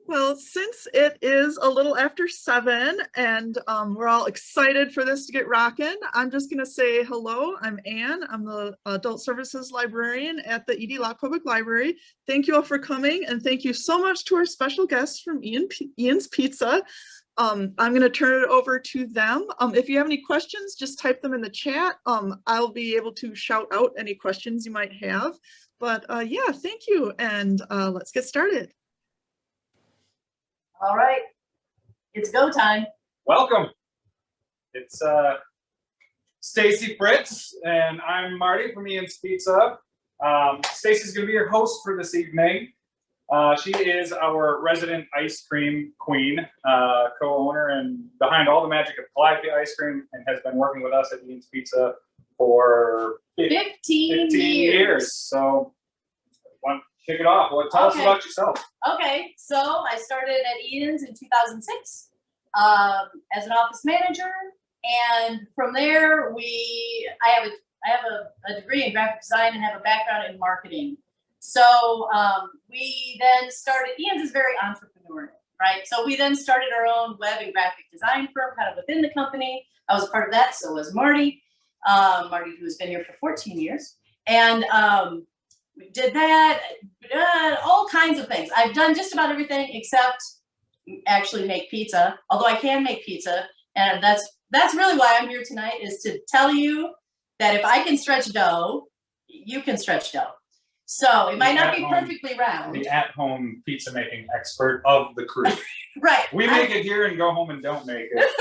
Well, since it is a little after 7 and we're all excited for this to get rocking, I'm just going to say hello. I'm Anne. I'm the Adult Services Librarian at the E.D. Law Public Library. Thank you all for coming, and thank you so much to our special guests from Ian's Pizza. I'm going to turn it over to them. If you have any questions, just type them in the chat. I'll be able to shout out any questions you might have. But yeah, thank you, and let's get started. All right, it's go time. Welcome. It's Staci Fritz, and I'm Marty from Ian's Pizza. Staci's going to be your host for this evening. She is our resident ice cream queen, co-owner, and behind all the magic of Calliope ice cream, and has been working with us at Ian's Pizza for 15 years. So, kick it off. Well, tell us about yourself. Okay, so I started at Ian's in 2006 as an office manager, and from there I have a degree in graphic design and have a background in marketing. So we then started. Ian's is very entrepreneurial, right? So we then started our own web and graphic design firm, kind of within the company. I was a part of that. So was Marty. Marty, who has been here for 14 years, and we did that, all kinds of things. I've done just about everything except actually make pizza, although I can make pizza. And that's really why I'm here tonight, is to tell you that if I can stretch dough, you can stretch dough. So it might not be perfectly round. The at-home pizza making expert of the crew. Right. We make it here and go home and don't make it.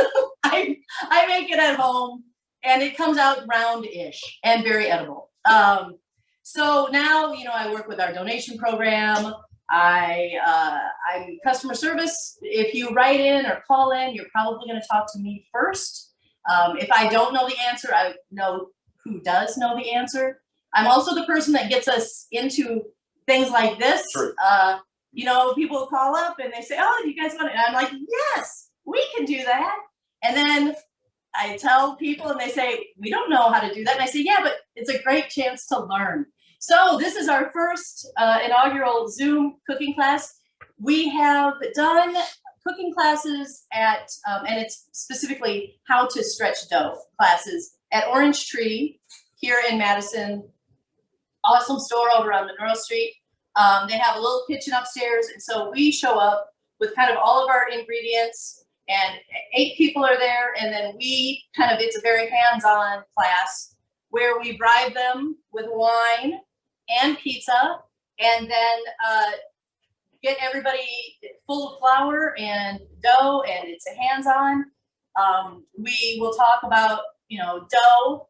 I make it at home, and it comes out round-ish and very edible. So now, I work with our donation program. I'm customer service. If you write in or call in, you're probably going to talk to me first. If I don't know the answer, I know who does know the answer. I'm also the person that gets us into things like this. True. People call up and they say, "Oh, you guys want it?" And I'm like, "Yes, we can do that." And then I tell people and they say, "We don't know how to do that." And I say, "Yeah, but it's a great chance to learn." So this is our first inaugural Zoom cooking class. We have done cooking classes at, and it's specifically how to stretch dough classes at Orange Tree here in Madison. Awesome store over on Monroe Street. They have a little kitchen upstairs. And so we show up with kind of all of our ingredients, and 8 people are there. And then it's a very hands-on class where we bribe them with wine and pizza, and then get everybody full of flour and dough, and it's a hands-on. We will talk about, dough,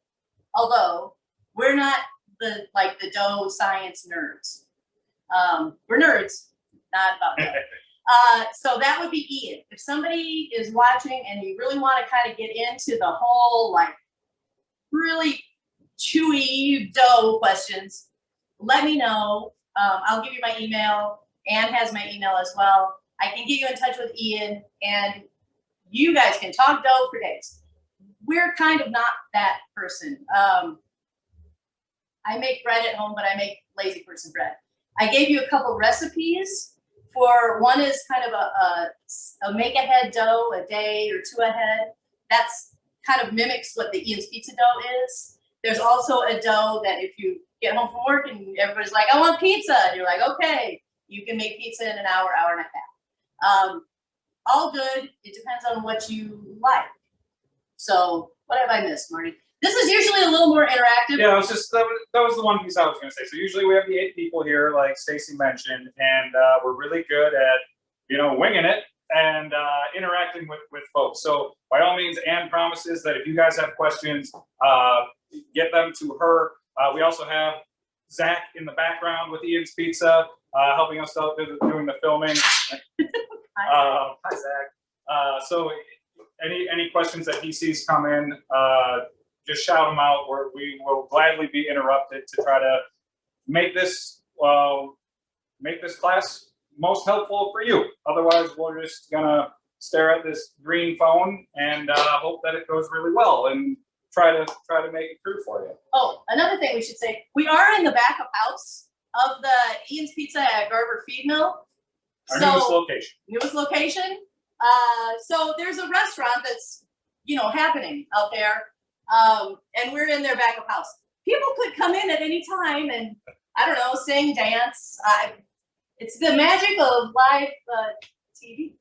although we're not the dough science nerds. We're nerds, not about dough. So that would be Ian. If somebody is watching and you really want to kind of get into the whole, really chewy dough questions, let me know. I'll give you my email. Anne has my email as well. I can get you in touch with Ian, and you guys can talk dough for days. We're kind of not that person. I make bread at home, but I make lazy person bread. I gave you a couple recipes for, one is kind of a make ahead dough, a day or 2 ahead. That's kind of mimics what the Ian's Pizza dough is. There's also a dough that if you get home from work and everybody's like, "I want pizza," and you're like, "Okay, you can make pizza in an hour, hour and a half." All good. It depends on what you like. So what have I missed, Marty? This is usually a little more interactive. Yeah, that was the one piece I was going to say. So usually we have the 8 people here, like Staci mentioned, and we're really good at, winging it and interacting with folks. So by all means, Anne promises that if you guys have questions, get them to her. We also have Zach in the background with Ian's Pizza, helping us out doing the filming. Hi, Zach. So any questions that he sees come in, just shout them out. We will gladly be interrupted to try to make this class most helpful for you. Otherwise, we're just gonna stare at this green phone and hope that it goes really well and try to make it through for you. Oh, another thing we should say, we are in the back of house of the Ian's Pizza at Garber Feed Mill. Our So- newest location. Newest location. So there's a restaurant that's, happening out there. And we're in their back of house. People could come in at any time and, I don't know, sing, dance. It's the magic of live TV.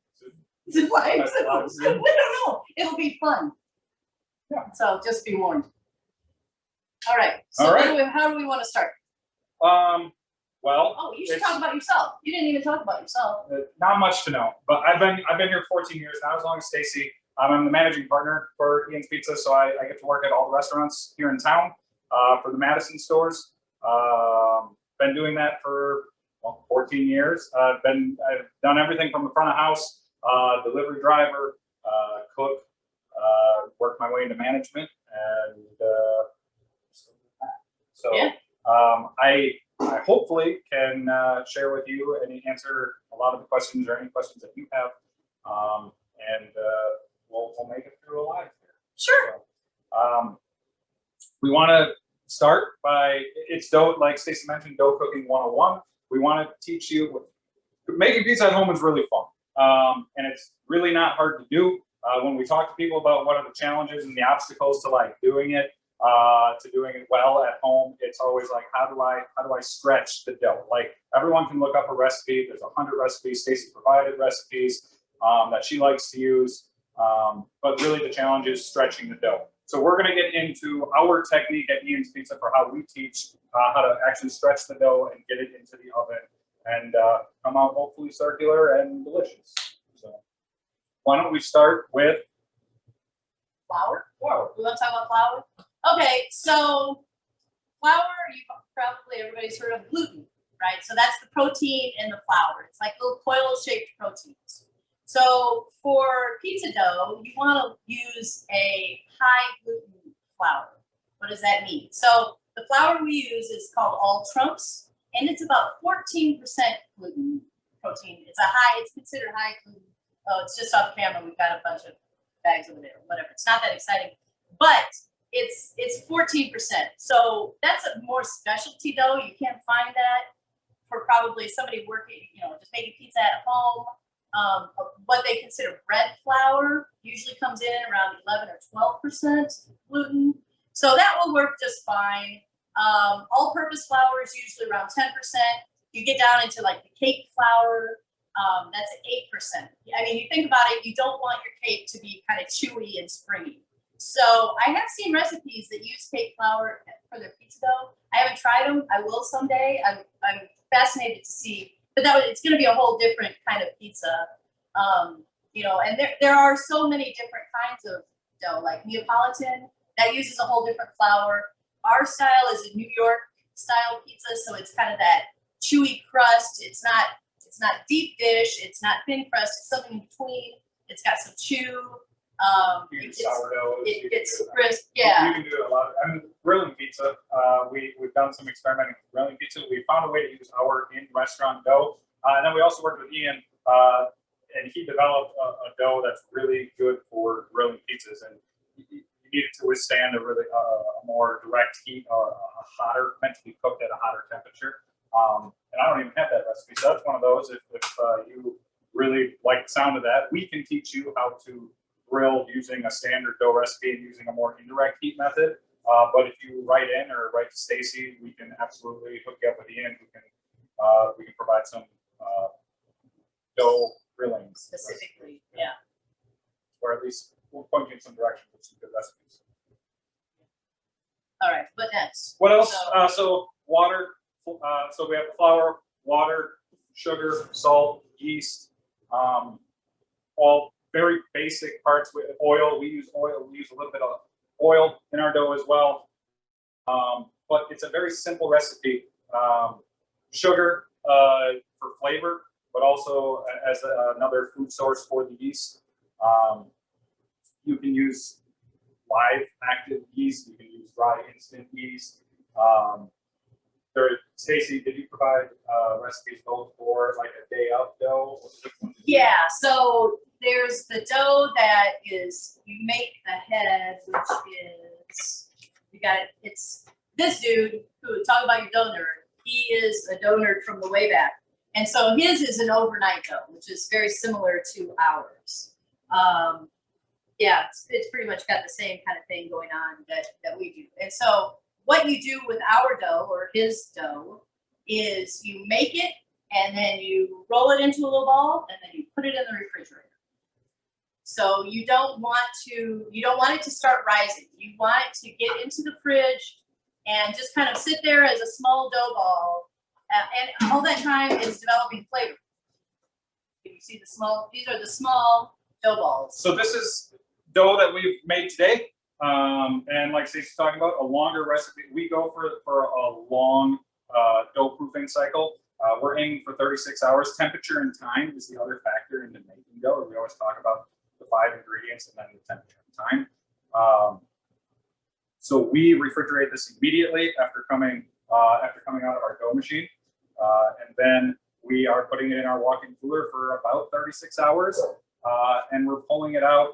It's live Zoom. We don't know. It'll be fun. Yeah. So just be warned. All right. So All right. how do we want to start? Well, Oh, you should talk about yourself. You didn't even talk about yourself. not much to know, but I've been here 14 years, not as long as Stacy. I'm the managing partner for Ian's Pizza, so I get to work at all the restaurants here in town for the Madison stores. Been doing that for 14 years. I've done everything from the front of house, delivery driver, cook, worked my way into management, and so Yeah. I hopefully can share with you and answer a lot of the questions or any questions that you have, and we'll make it through alive here. Sure. So, we want to start by, it's dough, like Stacy mentioned, dough cooking 101. We want to teach you, making pizza at home is really fun. And it's really not hard to do. When we talk to people about what are the challenges and the obstacles to like doing it, to doing it well at home, it's always like, how do I stretch the dough? Like everyone can look up a recipe. There's 100 recipes. Stacy provided recipes that she likes to use. But really the challenge is stretching the dough. So we're going to get into our technique at Ian's Pizza for how we teach how to actually stretch the dough and get it into the oven and come out hopefully circular and delicious. So why don't we start with Flour? flour? We want to talk about flour? Okay, so flour, everybody's heard of gluten, right? So that's the protein in the flour. It's like little coil-shaped proteins. So for pizza dough, you want to use a high gluten flour. What does that mean? So the flour we use is called All Trumps, and it's about 14% gluten protein. It's considered high gluten. Oh, it's just off camera. We've got a bunch of bags over there. Whatever. It's not that exciting, but it's 14%. So that's a more specialty dough. You can't find that for probably somebody working, just making pizza at home. What they consider bread flour usually comes in around 11 or 12% gluten. So that will work just fine. All-purpose flour is usually around 10%. You get down into like the cake flour, that's at 8%. I mean, you think about it, you don't want your cake to be kind of chewy and springy. So I have seen recipes that use cake flour for their pizza dough. I haven't tried them. I will someday. I'm fascinated to see. But it's going to be a whole different kind of pizza, and there are so many different kinds of dough, like Neapolitan, that uses a whole different flour. Our style is a New York style pizza, so it's kind of that chewy crust. It's not deep dish. It's not thin crust. It's something in between. It's got some chew. Sourdough. It gets crisp. Yeah. You can do a lot. Grilling pizza. We've done some experimenting with grilling pizza. We found a way to use our in-restaurant dough, and then we also worked with Ian, and he developed a dough that's really good for grilling pizzas, and you need it to withstand a really more direct heat, meant to be cooked at a hotter temperature. And I don't even have that recipe, so that's one of those. If you really like the sound of that, we can teach you how to grill using a standard dough recipe and using a more indirect heat method. But if you write in or write to Stacy, we can absolutely hook you up with Ian. We can provide some dough grilling Specifically, yeah. or at least we'll point you in some direction with some good recipes. All right, what next? What else? So water. So we have flour, water, sugar, salt, yeast, all very basic parts. With oil, we use oil. We use a little bit of oil in our dough as well. But it's a very simple recipe. Sugar for flavor, but also as another food source for the yeast. You can use live active yeast. You can use dry instant yeast. Stacy, did you provide recipes both for like a day of dough? Yeah, so there's the dough that is, you make the head, which is, it's this dude who, talk about your dough nerd. He is a dough nerd from the way back. And so his is an overnight dough, which is very similar to ours. Yeah, it's pretty much got the same kind of thing going on that we do. And so what you do with our dough or his dough is you make it and then you roll it into a little ball and then you put it in the refrigerator. So you don't want it to start rising. You want it to get into the fridge and just kind of sit there as a small dough ball. And all that time it's developing flavor. You see the small, these are the small dough balls. So this is dough that we've made today. And like Stacy's talking about, a longer recipe. We go for a long dough proofing cycle. We're aiming for 36 hours. Temperature and time is the other factor into making dough. We always talk about the 5 ingredients and then the temperature and time. So we refrigerate this immediately after coming out of our dough machine. And then we are putting it in our walk-in cooler for about 36 hours. And we're pulling it out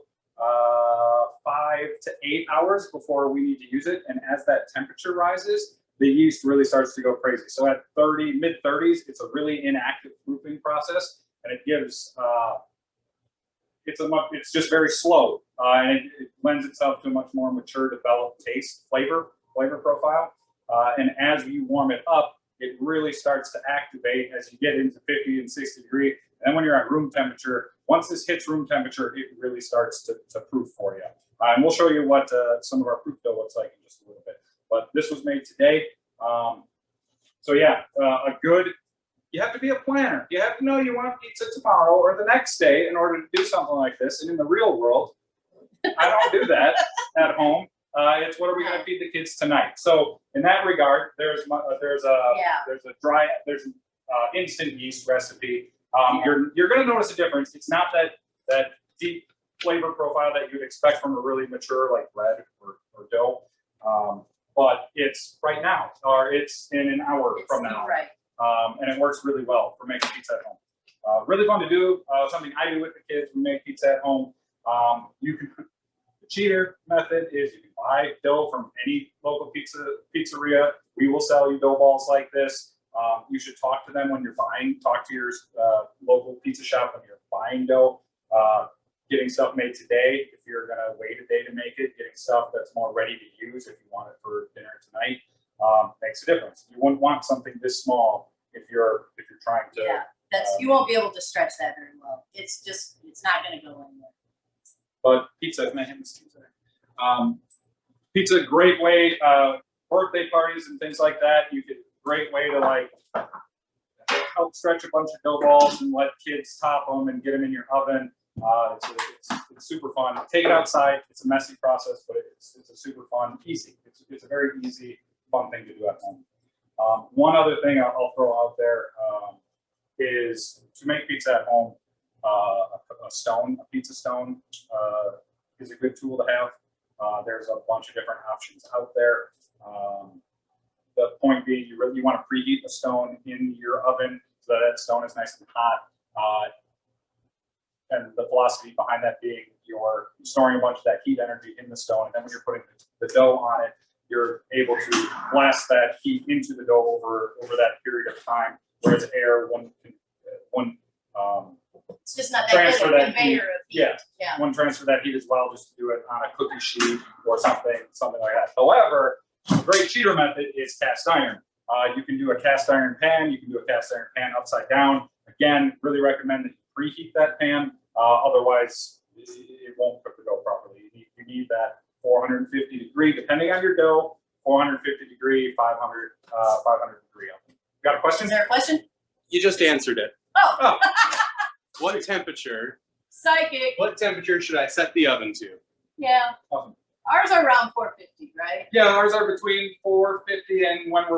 5 to 8 hours before we need to use it. And as that temperature rises, the yeast really starts to go crazy. So at mid-30s, it's a really inactive proofing process, and it gives it's just very slow, and it lends itself to a much more mature, developed taste, flavor profile. And as you warm it up, it really starts to activate as you get into 50 and 60 degree. And when you're at room temperature, once this hits room temperature, it really starts to proof for you. And we'll show you what some of our proof dough looks like in just a little bit. But this was made today. So yeah, you have to be a planner. You have to know you want pizza tomorrow or the next day in order to do something like this. And in the real world, I don't do that at home. It's what are we going to feed the kids tonight? So in that regard, there's an instant yeast recipe. You're going to notice a difference. It's not that deep flavor profile that you'd expect from a really mature like bread or dough. But it's right now, or it's in an hour from now. Right. And it works really well for making pizza at home. Really fun to do. Something I do with the kids. We make pizza at home. The cheater method is you can buy dough from any local pizzeria. We will sell you dough balls like this. You should talk to them when you're buying. Talk to your local pizza shop when you're buying dough. Getting stuff made today, if you're going to wait a day to make it, getting stuff that's more ready to use if you want it for dinner tonight makes a difference. You wouldn't want something this small if you're trying to. Yeah, you won't be able to stretch that very well. It's not going to go anywhere. But pizza, man, this pizza. Pizza, great way. Birthday parties and things like that. Great way to like help stretch a bunch of dough balls and let kids top them and get them in your oven. It's super fun. Take it outside. It's a messy process, but it's a super fun, easy. It's a very easy, fun thing to do at home. One other thing I'll throw out there is to make pizza at home. A pizza stone is a good tool to have. There's a bunch of different options out there. The point being, you really want to preheat the stone in your oven so that stone is nice and hot. And the philosophy behind that being you're storing a bunch of that heat energy in the stone, and then when you're putting the dough on it, you're able to blast that heat into the dough over that period of time, whereas air wouldn't it's just not that transfer good that heat. Of heat. Yeah, wouldn't transfer that heat as well, just to do it on a cookie sheet or something like that. However, a great cheater method is cast iron. You can do a cast iron pan. You can do a cast iron pan upside down. Again, really recommend that you preheat that pan. Otherwise, it won't cook the dough properly. You need that 450 degree, depending on your dough, 450 degree, 500 degree oven. Got a question? Is there a question? You just answered it. Oh. What temperature? Psychic. What temperature should I set the oven to? Yeah. Awesome. Ours are around 450, right? Yeah, ours are between 450 and when we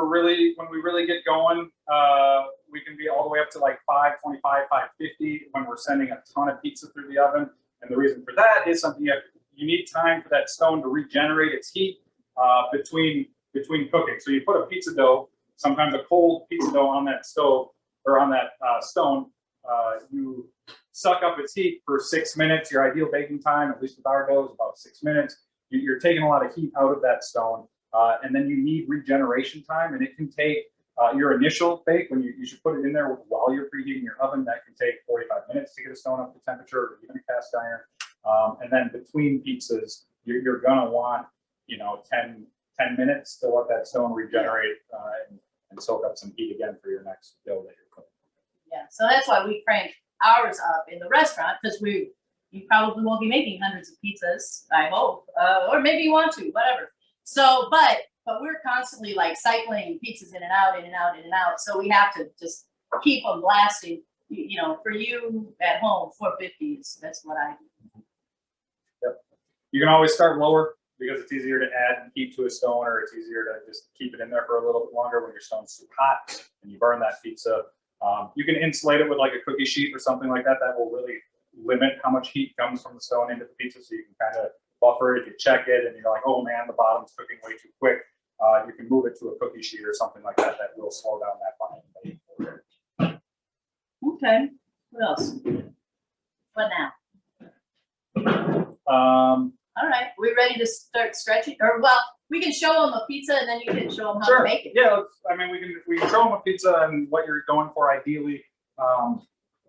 really get going, we can be all the way up to like 525, 550 when we're sending a ton of pizza through the oven. And the reason for that is something you need time for that stone to regenerate its heat between cooking. So you put a pizza dough, sometimes a cold pizza dough on that stove or on that stone. You suck up its heat for 6 minutes. Your ideal baking time, at least with our dough, is about 6 minutes. You're taking a lot of heat out of that stone, and then you need regeneration time, and it can take Your initial bake, when you should put it in there while you're preheating your oven. That can take 45 minutes to get a stone up to temperature, or even a cast iron. And then between pizzas, you're gonna want, 10 minutes to let that stone regenerate and soak up some heat again for your next dough that you're cooking. Yeah, so that's why we crank ours up in the restaurant, because you probably won't be making hundreds of pizzas, I hope, or maybe you want to, whatever. So, but we're constantly like cycling pizzas in and out, in and out, in and out. So we have to just keep them blasting. For you at home, 450s. That's what I do. Yep. You can always start lower because it's easier to add heat to a stone, or it's easier to just keep it in there for a little bit longer when your stone's too hot and you burn that pizza. You can insulate it with like a cookie sheet or something like that. That will really limit how much heat comes from the stone into the pizza, so you can kind of buffer it. If you check it and you're like, oh man, the bottom's cooking way too quick, you can move it to a cookie sheet or something like that. That will slow down that bottom. Okay. What else? What now? All right. We ready to start stretching? Or we can show them a pizza and then you can show them how to make it. Yeah. We can show them a pizza and what you're going for ideally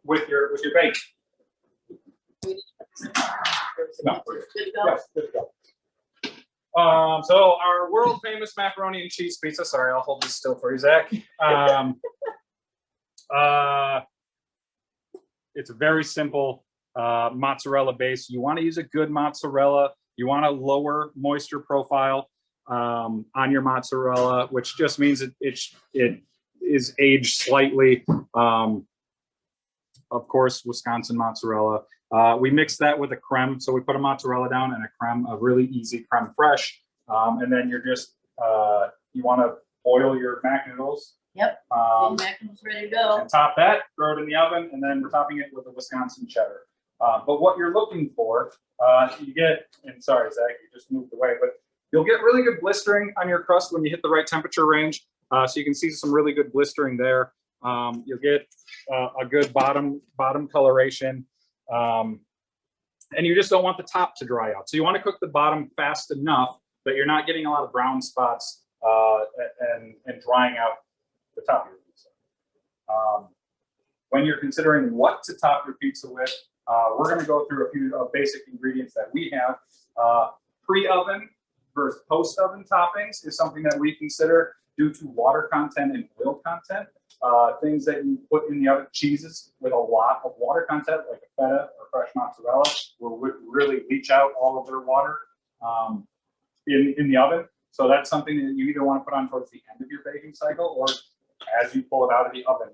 with your bake. No, Good to go. yes, good to go. So our world famous macaroni and cheese pizza. Sorry, I'll hold this still for you, Zach. It's a very simple mozzarella base. You want to use a good mozzarella. You want a lower moisture profile on your mozzarella, which just means it is aged slightly. Of course, Wisconsin mozzarella. We mix that with a creme. So we put a mozzarella down and a creme, a really easy creme fraiche. And then you're just, you want to boil your mac noodles. Yep. Mac noodles ready to go. And top that, throw it in the oven, and then we're topping it with a Wisconsin cheddar. But what you're looking for, you get, and sorry, Zach, you just moved away, but you'll get really good blistering on your crust when you hit the right temperature range. So you can see some really good blistering there. You'll get a good bottom coloration. And you just don't want the top to dry out. So you want to cook the bottom fast enough that you're not getting a lot of brown spots and drying out the top of your pizza. When you're considering what to top your pizza with, we're going to go through a few basic ingredients that we have. Pre-oven versus post-oven toppings is something that we consider due to water content and oil content. Things that you put in the oven, cheeses with a lot of water content, like a feta or fresh mozzarella, will really leach out all of their water in the oven. So that's something that you either want to put on towards the end of your baking cycle, or as you pull it out of the oven,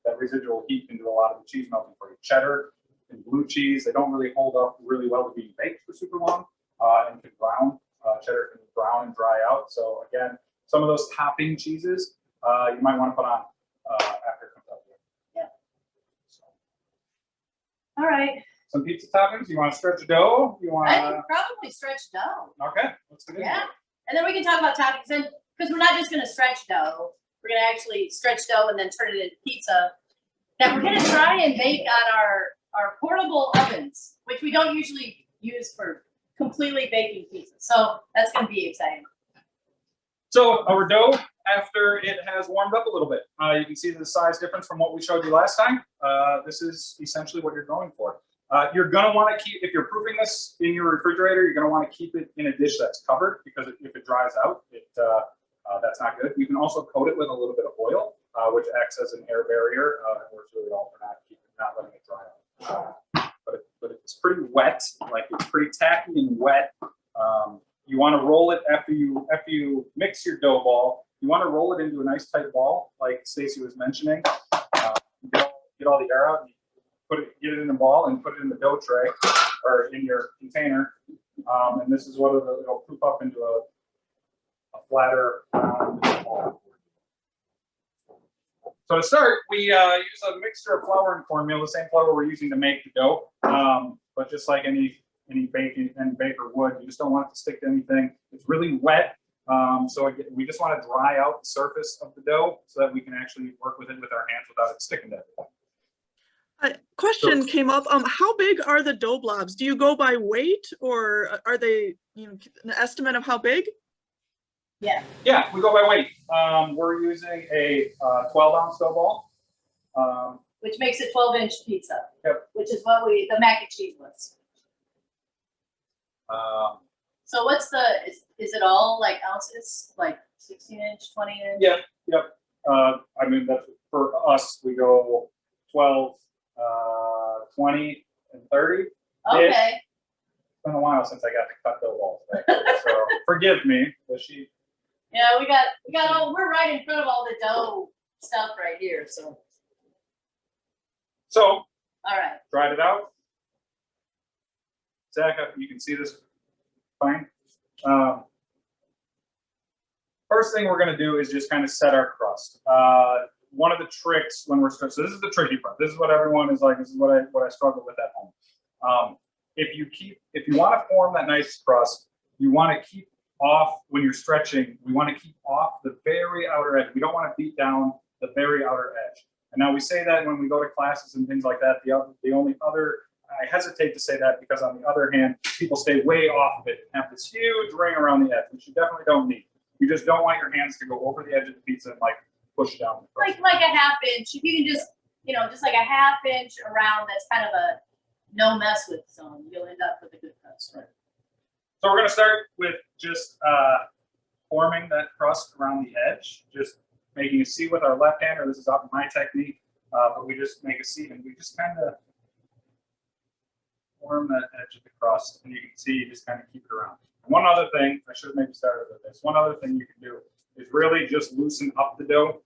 that residual heat can do a lot of the cheese melting for you. Cheddar and blue cheese, they don't really hold up really well to being baked for super long, and can brown. Cheddar can brown and dry out. So again, some of those topping cheeses you might want to put on after it comes out here. Yeah. So. All right. Some pizza toppings. You want to stretch dough? You want? I would probably stretch dough. Okay, let's do it. Yeah, and then we can talk about toppings, and because we're not just going to stretch dough, we're going to actually stretch dough and then turn it into pizza. Now we're going to try and bake on our portable ovens, which we don't usually use for completely baking pizza. So that's going to be exciting. So our dough, after it has warmed up a little bit, you can see the size difference from what we showed you last time. This is essentially what you're going for. You're going to want to keep, if you're proofing this in your refrigerator, you're going to want to keep it in a dish that's covered, because if it dries out, that's not good. You can also coat it with a little bit of oil, which acts as an air barrier. It works really well for not letting it dry out. But it's pretty wet, like it's pretty tacky and wet. You want to roll it after you mix your dough ball. You want to roll it into a nice tight ball, like Staci was mentioning. Get all the air out, and get it in a ball, and put it in the dough tray or in your container. And this is what it'll poof up into a flatter ball. So to start, we use a mixture of flour and cornmeal, the same flour we're using to make the dough. But just like any baker would, you just don't want it to stick to anything. It's really wet. So we just want to dry out the surface of the dough so that we can actually work with it with our hands without it sticking to everything. A question came up. How big are the dough blobs? Do you go by weight, or are they an estimate of how big? Yeah. Yeah, we go by weight. We're using a 12-ounce dough ball. Which makes it 12-inch pizza. Yep. Which is what the mac and cheese was. So what's is it all like ounces, like 16-inch, 20-inch? Yep. I mean, that's for us, we go 12, 20, and 30. Okay. It's been a while since I got to cut dough balls back there, so forgive me. But Yeah, we got all, we're right in front of all the dough stuff right here, so. So, all right. tried it out. Zach, you can see this fine. First thing we're going to do is just kind of set our crust. One of the tricks when we're starting, so this is the tricky part. This is what everyone is like. This is what I struggle with at home. If you want to form that nice crust, you want to keep off when you're stretching. We want to keep off the very outer edge. We don't want to beat down the very outer edge. And now we say that when we go to classes and things like that. The only other, I hesitate to say that because on the other hand, people stay way off of it and have this huge ring around the edge, which you definitely don't need. You just don't want your hands to go over the edge of the pizza and like push down. Like a half inch. If you can just, just like a half inch around, that's kind of a no mess with zone. You'll end up with a good crust. Right. So we're going to start with just forming that crust around the edge, just making a C with our left hand, or this is often my technique, but we just make a C and we just kind of form that edge of the crust, and you can see you just kind of keep it around. And one other thing, I should have maybe started with this, one other thing you can do is really just loosen up the dough.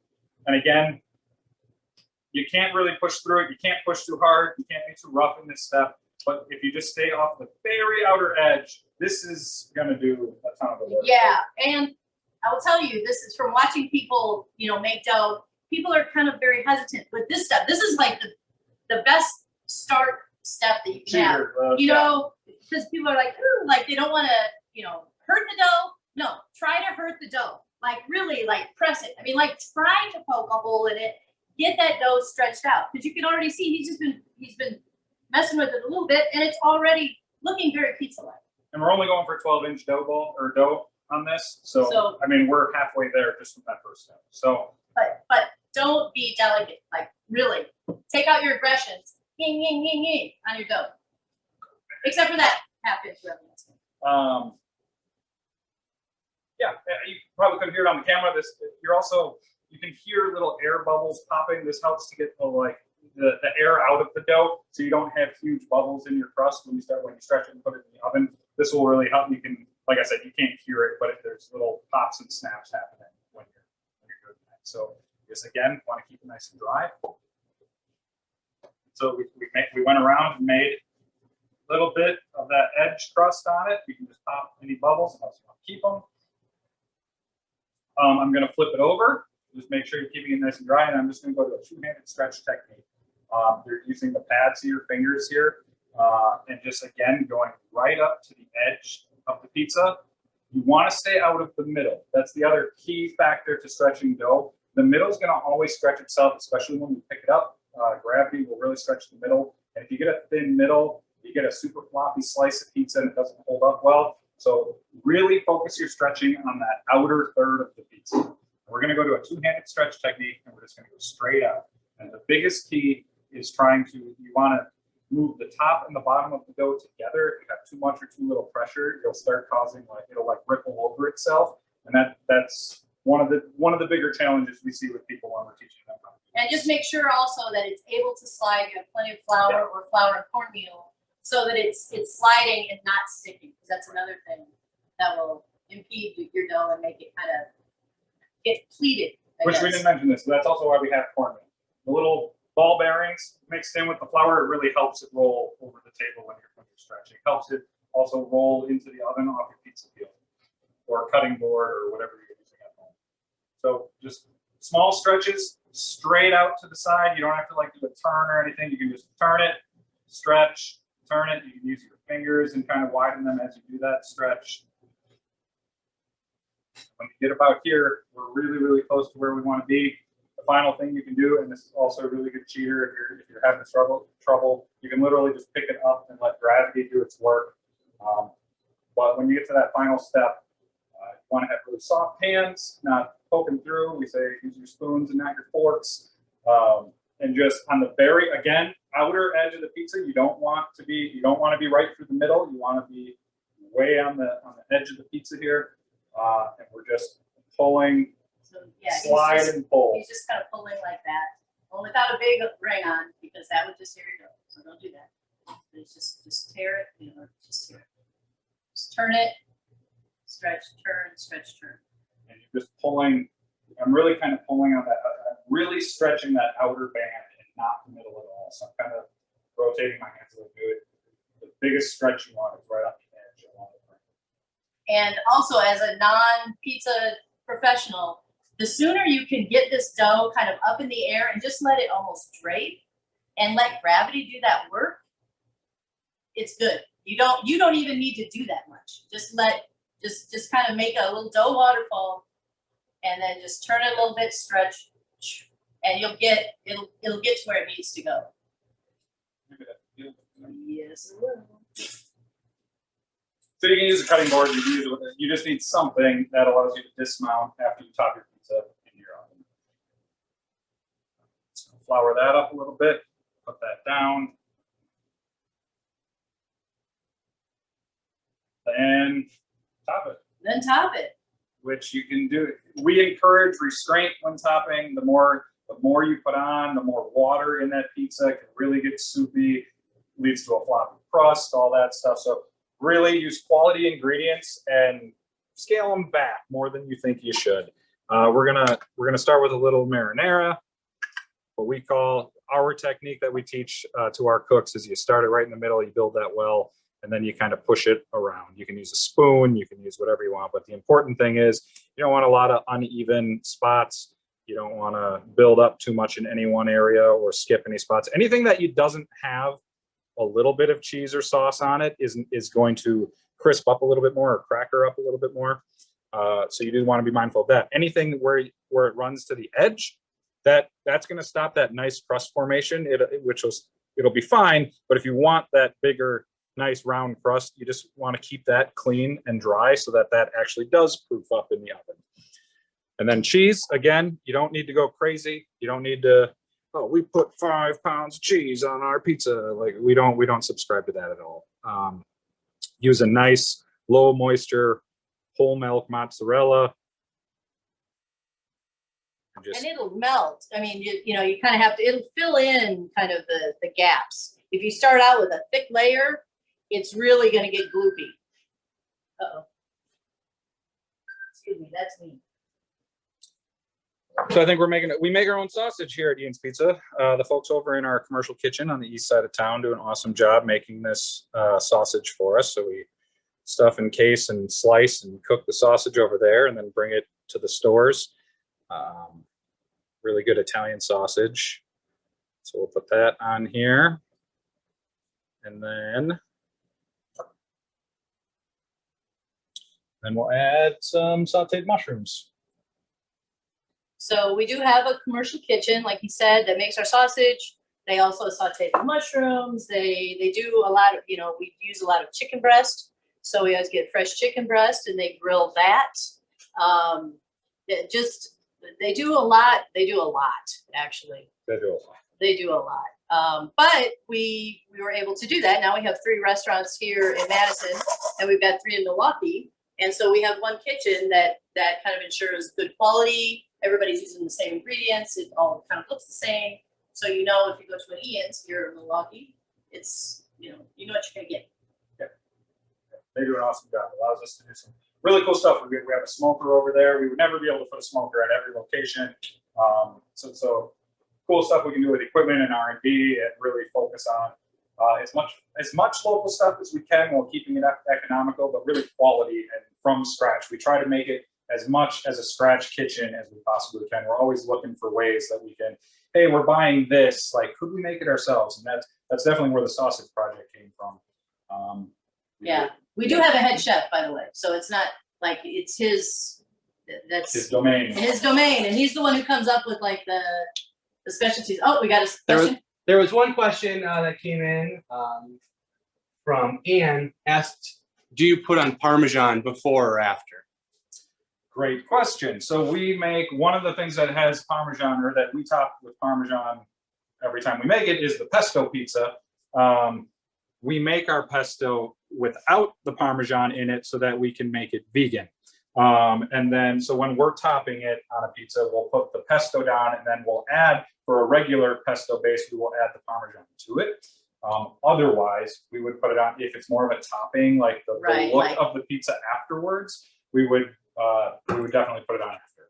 And again, you can't really push through it. You can't push too hard. You can't be too rough in this step. But if you just stay off the very outer edge, this is going to do a ton of the work. Yeah, and I will tell you, this is from watching people, make dough. People are kind of very hesitant with this stuff. This is like the best start step that you can have. Because people are like, ooh, like they don't want to, hurt the dough. No, try to hurt the dough. Like really, like press it. I mean, like try to poke a hole in it. Get that dough stretched out, because you can already see he's been messing with it a little bit, and it's already looking very pizza-like. And we're only going for 12-inch dough on this, so I mean we're halfway there just from that first step. So, but don't be delicate. Like really, take out your aggressions. Ying, ying, ying, ying on your dough. Except for that half inch. Yeah, you probably couldn't hear it on the camera. You can hear little air bubbles popping. This helps to get the air out of the dough, so you don't have huge bubbles in your crust when you stretch it and put it in the oven. This will really help. You can, like I said, you can't hear it, but there's little pops and snaps happening when you're doing that. So just again, want to keep it nice and dry. So we went around and made a little bit of that edge crust on it. You can just pop any bubbles unless you want to keep them. I'm going to flip it over. Just make sure you're keeping it nice and dry, and I'm just going to go to a two-handed stretch technique. You're using the pads of your fingers here, and just again going right up to the edge of the pizza. You want to stay out of the middle. That's the other key factor to stretching dough. The middle is going to always stretch itself, especially when you pick it up. Gravity will really stretch the middle, and if you get a thin middle, you get a super floppy slice of pizza, and it doesn't hold up well. So really focus your stretching on that outer third of the pizza. We're going to go to a two-handed stretch technique, and we're just going to go straight out. And the biggest key is you want to move the top and the bottom of the dough together. If you have too much or too little pressure, you'll start causing it'll ripple over itself. And that's one of the bigger challenges we see with people when we're teaching them. And just make sure also that it's able to slide. You have plenty of flour or flour and cornmeal, so that it's sliding and not sticking. Because that's another thing that will impede your dough and make it kind of get pleated. Which we didn't mention this, so that's also why we have cornmeal. The little ball bearings mixed in with the flour, it really helps it roll over the table when you're stretching. It helps it also roll into the oven off your pizza peel or cutting board or whatever you're using at home. So just small stretches straight out to the side. You don't have to do a turn or anything. You can just turn it, stretch, turn it. You can use your fingers and kind of widen them as you do that stretch. When you get about here, we're really, really close to where we want to be. The final thing you can do, and this is also a really good cheater if you're having trouble, you can literally just pick it up and let gravity do its work. But when you get to that final step, want to have really soft pans, not poking through. We say use your spoons and not your forks. And just on the very, again, outer edge of the pizza, you don't want to be right through the middle. You want to be way on the edge of the pizza here. And we're just pulling, So yeah, slide and pull. he's just kind of pulling like that. Well, without a big ring on, because that would just tear it up. So don't do that. It's just tear it, just tear it. Just turn it, stretch, turn, stretch, turn. And you're just pulling. I'm really kind of pulling on that. I'm really stretching that outer band and not the middle at all. So I'm kind of rotating my hands a little bit. The biggest stretch you want is right on the edge. And also, as a non-pizza professional, the sooner you can get this dough kind of up in the air and just let it almost drape and let gravity do that work, it's good. You don't even need to do that much. Just kind of make a little dough waterfall, and then just turn it a little bit, stretch, and it'll get to where it needs to go. Yes, it will. So you can use a cutting board. You just need something that allows you to dismount after you top your pizza in your oven. So flour that up a little bit. Put that down. Then top it. Then top it. Which you can do. We encourage restraint when topping. The more you put on, the more water in that pizza can really get soupy, leads to a floppy crust, all that stuff. So really use quality ingredients and scale them back more than you think you should. We're gonna start with a little marinara. What we call our technique that we teach to our cooks is you start it right in the middle, you build that well, and then you kind of push it around. You can use a spoon, you can use whatever you want, but the important thing is you don't want a lot of uneven spots. You don't want to build up too much in any one area or skip any spots. Anything that doesn't have a little bit of cheese or sauce on it is going to crisp up a little bit more or cracker up a little bit more. So you do want to be mindful of that. Anything where it runs to the edge, that's going to stop that nice crust formation, it'll be fine. But if you want that bigger, nice round crust, you just want to keep that clean and dry so that actually does proof up in the oven. And then cheese, again, you don't need to go crazy. You don't need to, oh, we put 5 pounds of cheese on our pizza. Like we don't subscribe to that at all. Use a nice low moisture whole milk mozzarella. And it'll melt. I mean, you kind of have to, it'll fill in kind of the gaps. If you start out with a thick layer, it's really going to get gloopy. Uh-oh. Excuse me, that's me. So I think we make our own sausage here at Ian's Pizza. The folks over in our commercial kitchen on the east side of town do an awesome job making this sausage for us. So we stuff and case and slice and cook the sausage over there and then bring it to the stores. Really good Italian sausage. So we'll put that on here. And then we'll add some sauteed mushrooms. So we do have a commercial kitchen, like he said, that makes our sausage. They also saute the mushrooms. They do a lot of, we use a lot of chicken breast. So we always get fresh chicken breast and they grill that. They do a lot. They do a lot, actually. They do a lot. They do a lot. But we were able to do that. Now we have 3 restaurants here in Madison and we've got 3 in Milwaukee. And so we have one kitchen that kind of ensures good quality. Everybody's using the same ingredients. It all kind of looks the same. So if you go to an Ian's here in Milwaukee, it's, you know what you're going to get. Yeah. They do an awesome job. It allows us to do some really cool stuff. We have a smoker over there. We would never be able to put a smoker at every location. So cool stuff we can do with equipment and R&D and really focus on as much local stuff as we can while keeping it economical, but really quality and from scratch. We try to make it as much as a scratch kitchen as we possibly can. We're always looking for ways that we can, hey, we're buying this, like, could we make it ourselves? And that's definitely where the sausage project came from. Yeah, we do have a head chef, by the way. So it's not like it's that's his domain. His domain, and he's the one who comes up with like the specialties. Oh, we got a question. There was one question that came in from Anne, asked, do you put on Parmesan before or after? Great question. So we make one of the things that has Parmesan, or that we top with Parmesan every time we make it, is the pesto pizza. We make our pesto without the Parmesan in it so that we can make it vegan. And then, so when we're topping it on a pizza, we'll put the pesto down, and then we'll add, for a regular pesto base, we will add the Parmesan to it. Otherwise, we would put it on, if it's more of a topping, like the look of the pizza afterwards, we would definitely put it on after.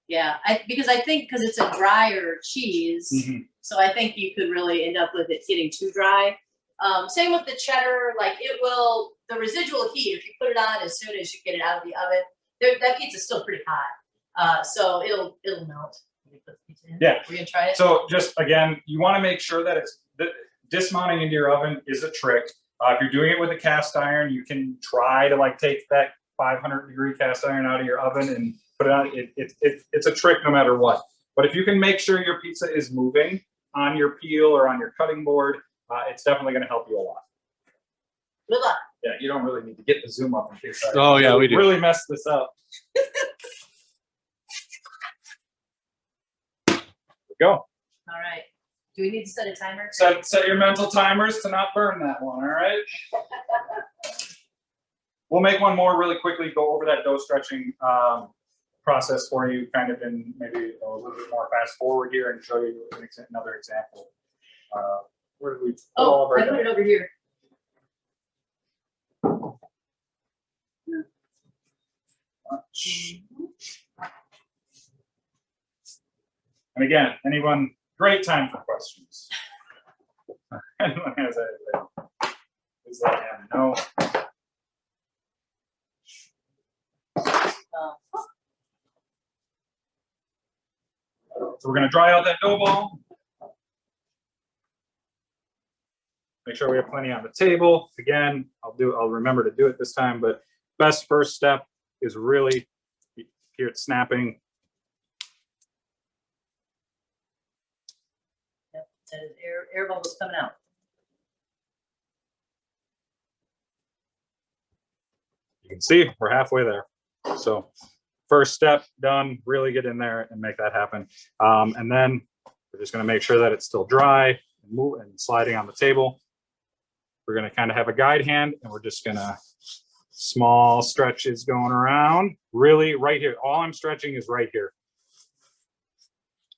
Yeah, because I think because it's a drier cheese, so I think you could really end up with it getting too dry. Same with the cheddar, like it will, the residual heat, if you put it on as soon as you get it out of the oven, that pizza's still pretty hot. So it'll melt when you put the pizza in. Yeah. We're gonna try it. So just again, you want to make sure that it's dismounting into your oven is a trick. If you're doing it with a cast iron, you can try to like take that 500-degree cast iron out of your oven and put it on. It's a trick no matter what. But if you can make sure your pizza is moving on your peel or on your cutting board, it's definitely going to help you a lot. Good luck. Yeah, you don't really need to get the zoom up in case we do. Really mess this up. There we go. All right. Do we need to set a timer? Set your mental timers to not burn that one. All right. We'll make one more really quickly. Go over that dough stretching process for you, kind of in maybe a little bit more fast forward here, and show you another example. Where did we put all of our I dough? put it over here. And again, anyone, great time for questions. Anyone has anything? Please let him know. So we're going to dry out that dough ball. Make sure we have plenty on the table. Again, I'll remember to do it this time, but best first step is really here it's snapping. Yep, air bubbles coming out. You can see we're halfway there. So first step done, really get in there and make that happen. And then we're just going to make sure that it's still dry and move and sliding on the table. We're going to kind of have a guide hand, and we're just going to small stretches going around. Really right here. All I'm stretching is right here.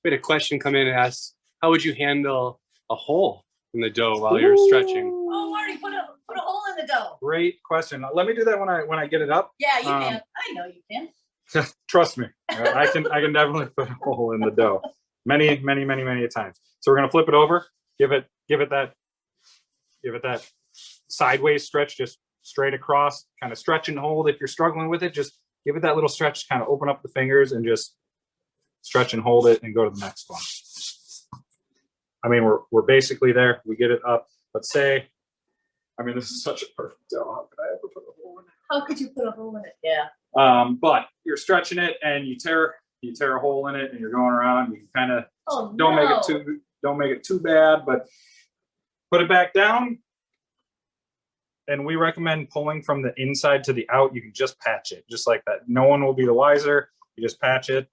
We had a question come in and ask, how would you handle a hole in the dough while you're stretching? Oh, Marty, put a hole in the dough. Great question. Let me do that when I get it up. Yeah, you can. I know you can. Trust me. I can definitely put a hole in the dough many times. So we're going to flip it over. Give it that sideways stretch, just straight across, kind of stretch and hold. If you're struggling with it, just give it that little stretch, kind of open up the fingers and just stretch and hold it and go to the next one. I mean, we're basically there. We get it up. Let's say, I mean, this is such a perfect dough. How could I ever put a hole in it? How could you put a hole in it? Yeah. But you're stretching it and you tear a hole in it and you're going around. You kind of don't make it too bad, but put it back down. And we recommend pulling from the inside to the out. You can just patch it, just like that. No one will be the wiser. You just patch it.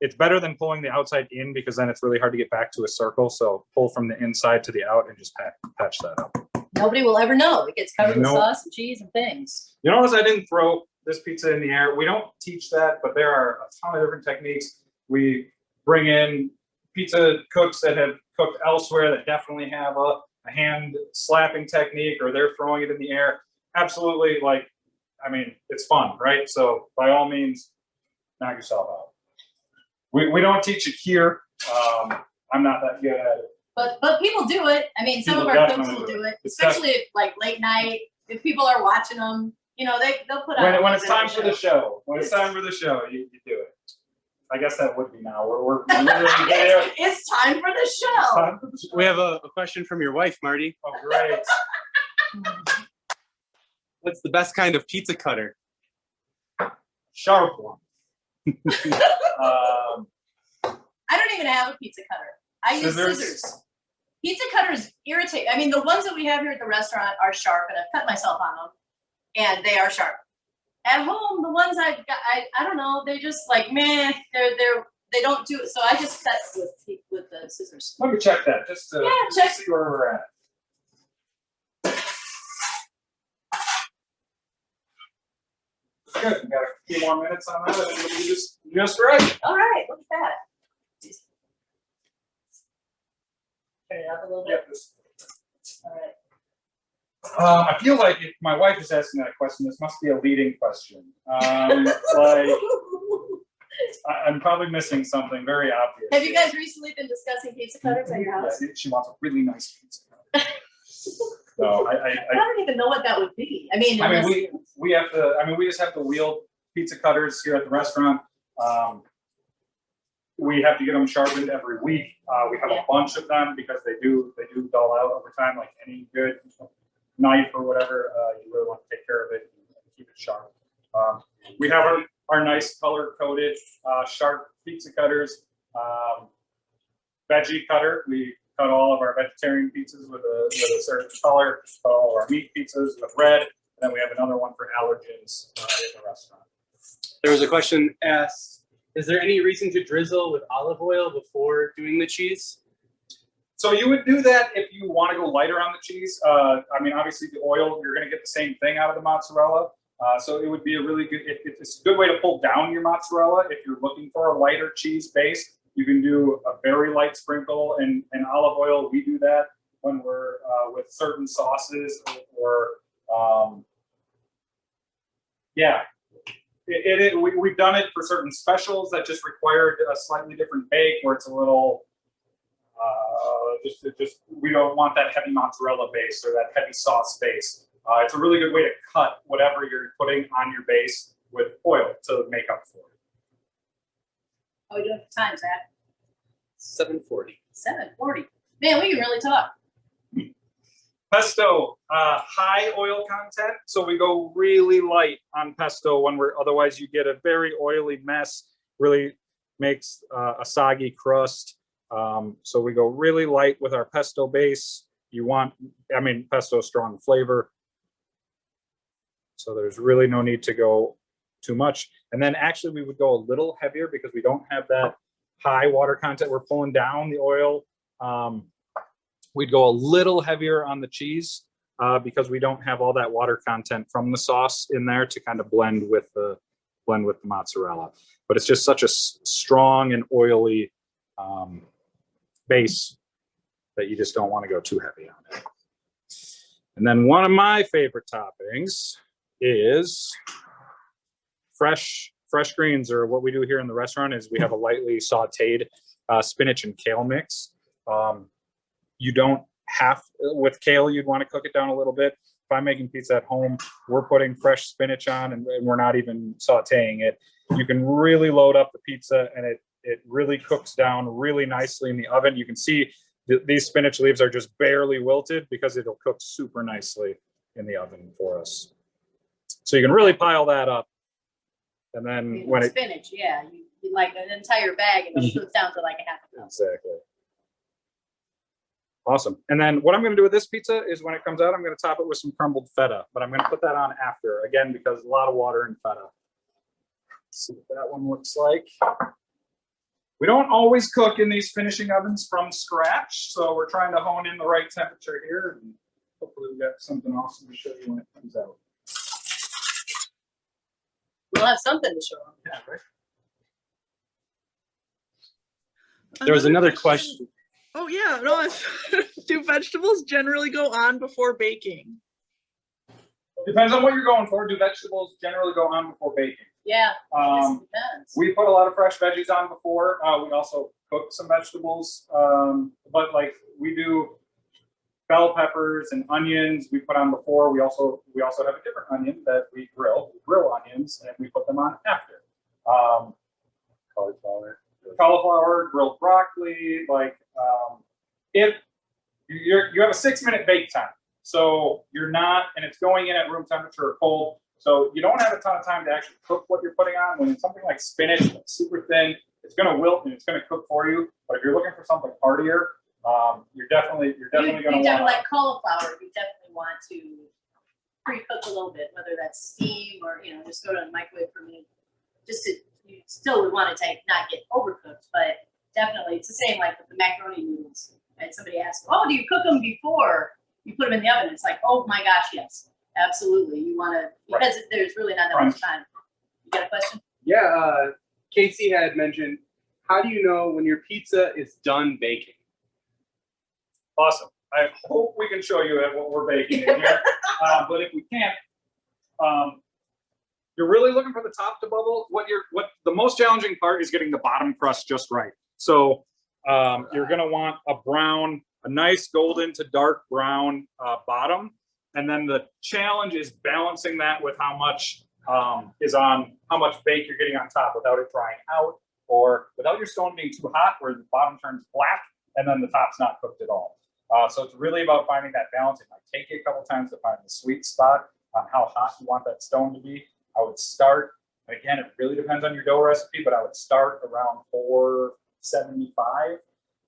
It's better than pulling the outside in, because then it's really hard to get back to a circle. So pull from the inside to the out and just patch that up. Nobody will ever know. It gets covered with sauce and cheese and things. You notice I didn't throw this pizza in the air. We don't teach that, but there are a ton of different techniques. We bring in pizza cooks that have cooked elsewhere that definitely have a hand slapping technique, or they're throwing it in the air. Absolutely, like, I mean, it's fun, right? So by all means, knock yourself out. We don't teach it here. I'm not that good at it. But people do it. I mean, some of People our cooks definitely will do do it. it, especially if, like late night. If people are watching them, you know, they'll put out When it's time for the show. When it's time for the show, you do it. I guess that would be now. We're literally there. It's time for the show. We have a question from your wife, Marty. Oh, great. What's the best kind of pizza cutter? Sharp one. I don't even have a pizza cutter. I use scissors. Pizza cutters irritate. I mean, the ones that we have here at the restaurant are sharp, and I've cut myself on them, and they are sharp. At home, the ones I've got, I don't know, they're just like meh. They don't do it. So I just cut with the scissors. Let me check that just to check. see where we're at. Good. We got a few more minutes on that, and it'll be just right. All right, look at that. Turn it up a little bit. Yep, this- All right. I feel like if my wife is asking that question, this must be a leading question. Like, I'm probably missing something very obvious. Have you guys recently been discussing pizza cutters at your house? Yeah, she wants a really nice pizza cutter. So I don't even know what that would be. I mean, we have to. I mean, we just have to wheel pizza cutters here at the restaurant. We have to get them sharpened every week. We have a bunch of them because they do dull out over time, like any good knife or whatever. You really want to take care of it and keep it sharp. We have our nice color coded sharp pizza cutters. Veggie cutter. We cut all of our vegetarian pizzas with a certain color. Cut all of our meat pizzas with red. And then we have another one for allergens in the restaurant. There was a question asked, is there any reason to drizzle with olive oil before doing the cheese? So you would do that if you want to go lighter on the cheese. I mean, obviously the oil, you're going to get the same thing out of the mozzarella. So it would be a really good, it's a good way to pull down your mozzarella. If you're looking for a lighter cheese base, you can do a very light sprinkle and olive oil. We do that when we're with certain sauces or yeah. We've done it for certain specials that just required a slightly different bake where it's a little, just we don't want that heavy mozzarella base or that heavy sauce base. It's a really good way to cut whatever you're putting on your base with oil to make up for it. Oh, you have times that? 7:40. 7:40. Man, we can really talk. Pesto, high oil content, so we go really light on pesto when otherwise you get a very oily mess, really makes a soggy crust. So we go really light with our pesto base. Pesto strong flavor. So there's really no need to go too much. And then actually we would go a little heavier because we don't have that high water content. We're pulling down the oil. We'd go a little heavier on the cheese because we don't have all that water content from the sauce in there to kind of blend with the mozzarella. But it's just such a strong and oily base that you just don't want to go too heavy on it. And then one of my favorite toppings is fresh greens, or what we do here in the restaurant is we have a lightly sauteed spinach and kale mix. You don't have, with kale, you'd want to cook it down a little bit. If I'm making pizza at home, we're putting fresh spinach on and we're not even sauteing it. You can really load up the pizza and it really cooks down really nicely in the oven. You can see these spinach leaves are just barely wilted because it'll cook super nicely in the oven for us. So you can really pile that up. And then spinach, yeah, you like an entire bag and it goes down to like a half a cup. Exactly. Awesome. And then what I'm going to do with this pizza is when it comes out, I'm going to top it with some crumbled feta, but I'm going to put that on after, again, because a lot of water and feta. Let's see what that one looks like. We don't always cook in these finishing ovens from scratch, so we're trying to hone in the right temperature here, and hopefully we got something awesome to show you when it comes out. We'll have something to show them. Yeah, right? There was another question. Oh yeah, no. Do vegetables generally go on before baking? Depends on what you're going for. Do vegetables generally go on before baking? Yeah, it depends. We put a lot of fresh veggies on before. We also cook some vegetables, but like we do bell peppers and onions we put on before. We also have a different onion that we grill. We grill onions and we put them on after. Cauliflower, grilled broccoli. Like if you have a 6-minute bake time, so you're not, and it's going in at room temperature or cold. So you don't have a ton of time to actually cook what you're putting on. When it's something like spinach, that's super thin, it's going to wilt and it's going to cook for you. But if you're looking for something heartier, you're definitely going to want like cauliflower. You definitely want to pre-cook a little bit, whether that's steam or, you know, just go to the microwave for a minute. Just to, you still would want to not get overcooked, but definitely it's the same like with the macaroni noodles. And somebody asked, oh, do you cook them before you put them in the oven? It's like, oh my gosh, yes, absolutely. You want to, because there's really not that much time. You got a question? Yeah, Casey had mentioned, how do you know when your pizza is done baking? Awesome. I hope we can show you what we're baking in here. But if we can't, you're really looking for the top to bubble. What the most challenging part is getting the bottom crust just right. So you're gonna want a nice golden to dark brown bottom. And then the challenge is balancing that with how much how much bake you're getting on top without it drying out, or without your stone being too hot where the bottom turns black and then the top's not cooked at all. So it's really about finding that balance. It might take you a couple times to find the sweet spot on how hot you want that stone to be. I would start, and again, it really depends on your dough recipe, but I would start around 475.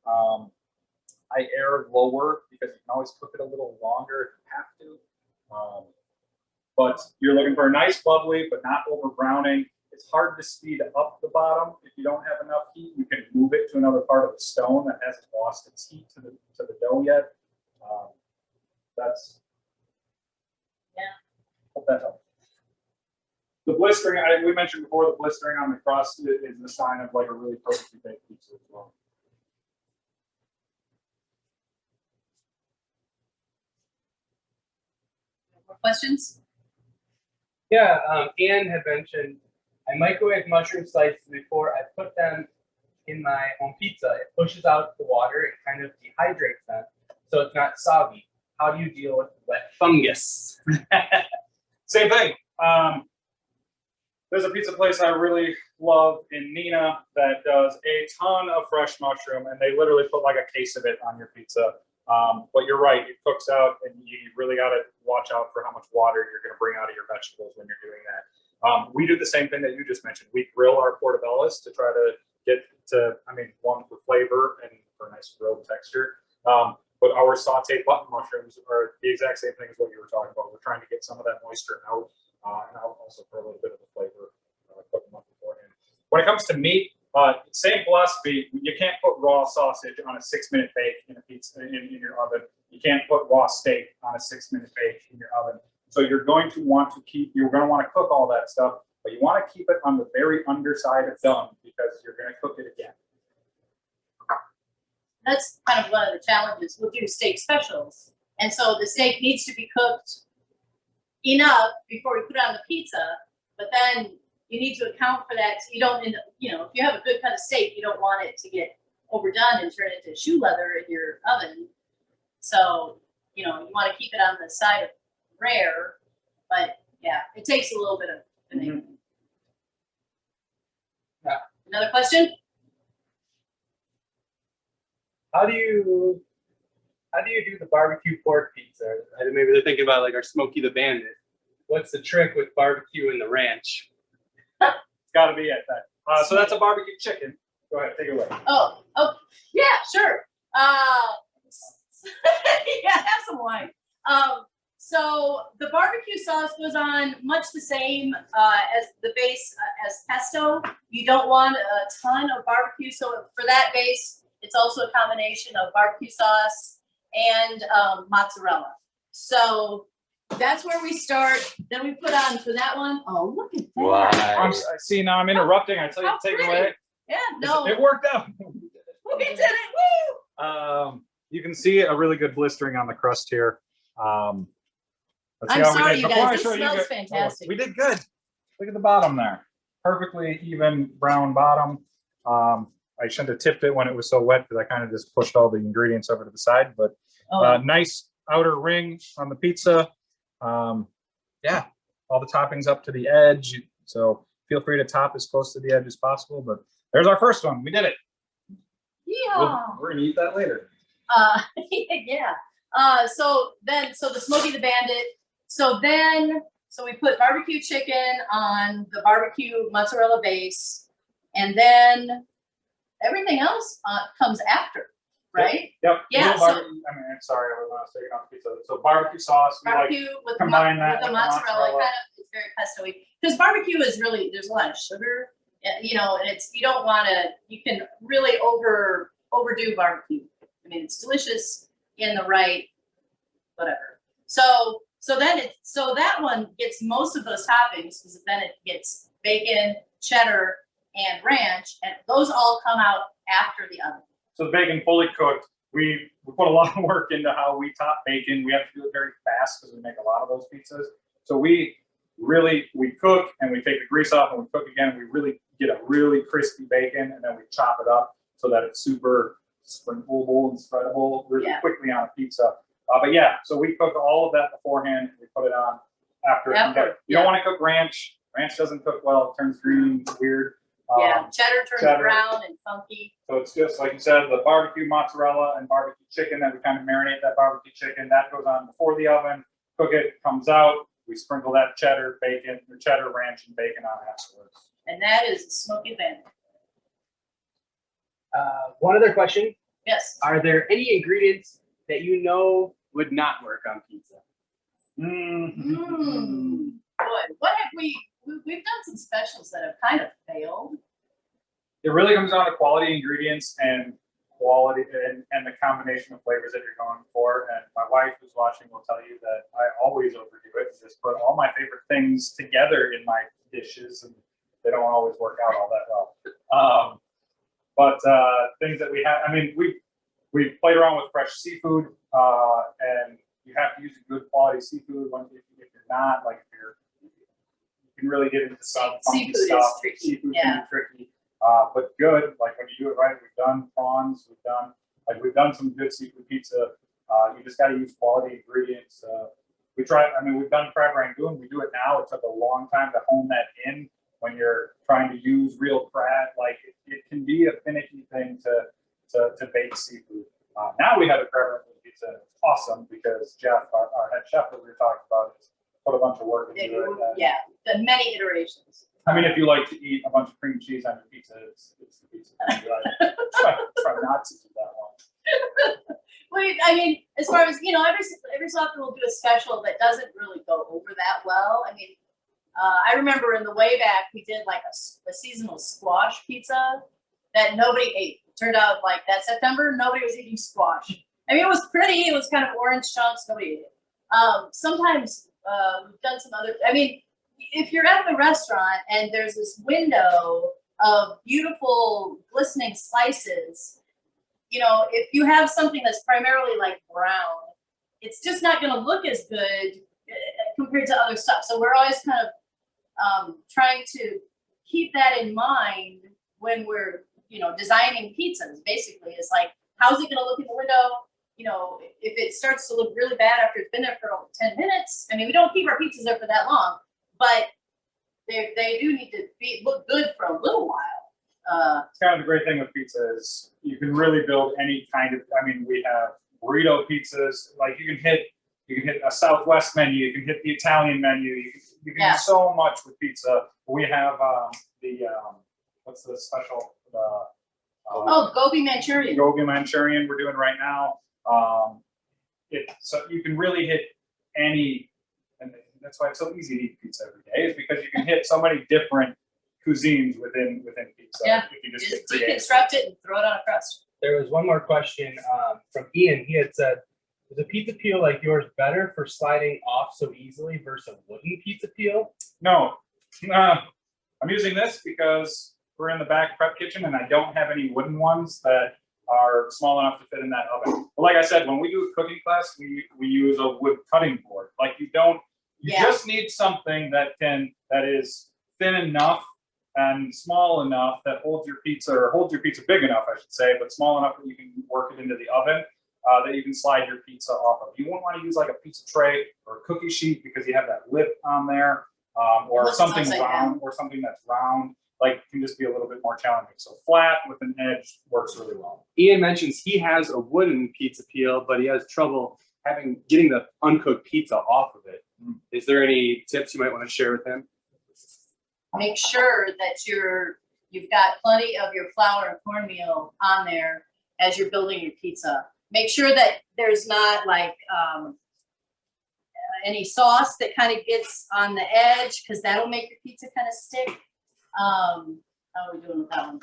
I err lower because you can always cook it a little longer if you have to. But you're looking for a nice bubbly, but not over browning. It's hard to speed up the bottom. If you don't have enough heat, you can move it to another part of the stone that hasn't lost its heat to the dough yet. Hope that helps. The blistering, we mentioned before, the blistering on the crust is the sign of like a really perfectly baked pizza as well. More questions? Yeah, Anne had mentioned I microwave mushroom slices before I put them in my home pizza. It pushes out the water, it kind of dehydrates them, so it's not soggy. How do you deal with wet fungus? Same thing. There's a pizza place I really love in Neenah that does a ton of fresh mushroom, and they literally put like a case of it on your pizza. But you're right, it cooks out, and you really got to watch out for how much water you're going to bring out of your vegetables when you're doing that. We do the same thing that you just mentioned. We grill our portobellos to try to get to, one for flavor and for a nice grilled texture. But our sauteed button mushrooms are the exact same thing as what you were talking about. We're trying to get some of that moisture out, and out also for a little bit of the flavor. Cook them up beforehand. When it comes to meat, same philosophy. You can't put raw sausage on a 6-minute bake in a pizza in your oven. You can't put raw steak on a 6-minute bake in your oven. So you're going to want to cook all that stuff, but you want to keep it on the very underside of done because you're going to cook it again. That's kind of one of the challenges. We'll do steak specials. And so the steak needs to be cooked enough before we put it on the pizza, but then you need to account for that so you don't end up, if you have a good cut of steak, you don't want it to get overdone and turn into shoe leather in your oven. So, you want to keep it on the side of rare, but yeah, it takes a little bit of finagling. Yeah. Another question? How do you do the barbecue pork pizza? Maybe they're thinking about like our Smokey the Bandit. What's the trick with barbecue and the ranch? It's got to be at that. So that's a barbecue chicken. Go ahead, take it away. Oh, yeah, sure. Yeah, have some wine. So the barbecue sauce goes on much the same as the base as pesto. You don't want a ton of barbecue, so for that base, it's also a combination of barbecue sauce and mozzarella. So that's where we start. Then we put on for that one. Oh, look at that! Wow. I see now I'm interrupting. I tell you to take it away. Yeah, no, It worked out. we did it! Woo! You can see a really good blistering on the crust here. Let's see I'm how we sorry, did. you Before I guys. show This you smells guys- fantastic. We did good. Look at the bottom there. Perfectly even brown bottom. I shouldn't have tipped it when it was so wet because I kind of just pushed all the ingredients over to the side. But nice outer ring on the pizza. Yeah, all the toppings up to the edge. So feel free to top as close to the edge as possible. But there's our first one. We did it. Yeah. We're gonna eat that later. Yeah. So the Smokey the Bandit. So we put barbecue chicken on the barbecue mozzarella base, and then everything else comes after, right? Yep. Yeah, Little barbecue, I mean, I'm sorry, I was not taking off pizza. So barbecue sauce, we like Barbecue with combine with that the with the mozzarella, mozzarella. kind of, it's very pesto-y. Because barbecue is really, there's a lot of sugar, you know, and it's, you don't want to, you can really overdo barbecue. I mean, it's delicious in the right, whatever. So that one gets most of those toppings, because then it gets bacon, cheddar, and ranch, and those all come out after the oven. So the bacon fully cooked. We put a lot of work into how we top bacon. We have to do it very fast because we make a lot of those pizzas. So we cook and we take the grease off and we cook again. We really get a really crispy bacon, and then we chop it up so that it's super sprinkleable and spreadable really quickly on a pizza. But yeah, so we cook all of that beforehand. We put it on after. You don't want to cook ranch. Ranch doesn't cook well. It turns green, weird. Cheddar turns brown and funky. So it's just like you said, the barbecue mozzarella and barbecue chicken that we kind of marinate that barbecue chicken. That goes on before the oven. Cook it, comes out. We sprinkle that cheddar, bacon, or cheddar, ranch, and bacon on afterwards. And that is a smoky bandit. One other question. Yes. Are there any ingredients that you know would not work on pizza? Boy, what have we've done some specials that have kind of failed. It really comes down to quality ingredients and quality and the combination of flavors that you're going for. And my wife who's watching will tell you that I always overdo it and just put all my favorite things together in my dishes, and they don't always work out all that well. But things that we have, I mean, we played around with fresh seafood, and you have to use a good quality seafood. If you're not, like you can really get into some funky Seafood stuff. is tricky. Seafood can be tricky, but good. Like when you do it right, we've done prawns, we've done some good seafood pizza. You just got to use quality ingredients. We've done crab rangoon. We do it now. It took a long time to hone that in. When you're trying to use real crab, like it can be a finicky thing to bake seafood. Now we have a crab rangoon pizza, and it's awesome because Jeff, our head chef that we were talking about, has put a bunch of work into it. The many iterations. I mean, if you like to eat a bunch of cream cheese on your pizza, it's the pizza. Try not to do that one. Well, I mean, as far as, you know, every so often we'll do a special that doesn't really go over that well. I mean, I remember in the way back, we did like a seasonal squash pizza that nobody ate. It turned out like that September, nobody was eating squash. I mean, it was pretty. It was kind of orange chunks. Nobody ate it. Sometimes we've done some other, I mean, if you're at the restaurant and there's this window of beautiful glistening slices, you know, if you have something that's primarily like brown, it's just not going to look as good compared to other stuff. So we're always kind of trying to keep that in mind when we're, you know, designing pizzas. Basically, it's like, how's it going to look in the window? You know, if it starts to look really bad after it's been there for 10 minutes, I mean, we don't keep our pizzas there for that long, but they do need to look good for a little while. It's kind of the great thing with pizza is you can really build any kind of. I mean, we have burrito pizzas. Like you can hit a Southwest menu. You can hit the Italian menu. You can do so much with pizza. We have what's the special? Gobi Manchurian. Gobi Manchurian we're doing right now. So you can really hit any, and that's why it's so easy to eat pizza every day, is because you can hit so many different cuisines within pizza. Yeah, if you just deconstruct it and throw it on a crust. There was one more question from Ian. He had said, is a pizza peel like yours better for sliding off so easily versus a wooden pizza peel? No. I'm using this because we're in the back prep kitchen and I don't have any wooden ones that are small enough to fit in that oven. But like I said, when we do a cooking class, we use a wood cutting board. Like you just need something that is thin enough and small enough that holds your pizza big enough, I should say, but small enough that you can work it into the oven, that you can slide your pizza off of. You won't want to use like a pizza tray or a cookie sheet because you have that lip on there, or something round, or something that's round. Like can just be a little bit more challenging. So flat with an edge works really well. Ian mentions he has a wooden pizza peel, but he has trouble getting the uncooked pizza off of it. Is there any tips you might want to share with him? Make sure that you've got plenty of your flour and cornmeal on there, as you're building your pizza. Make sure that there's not like any sauce that kind of gets on the edge, because that'll make your pizza kind of stick. How are we doing with that one?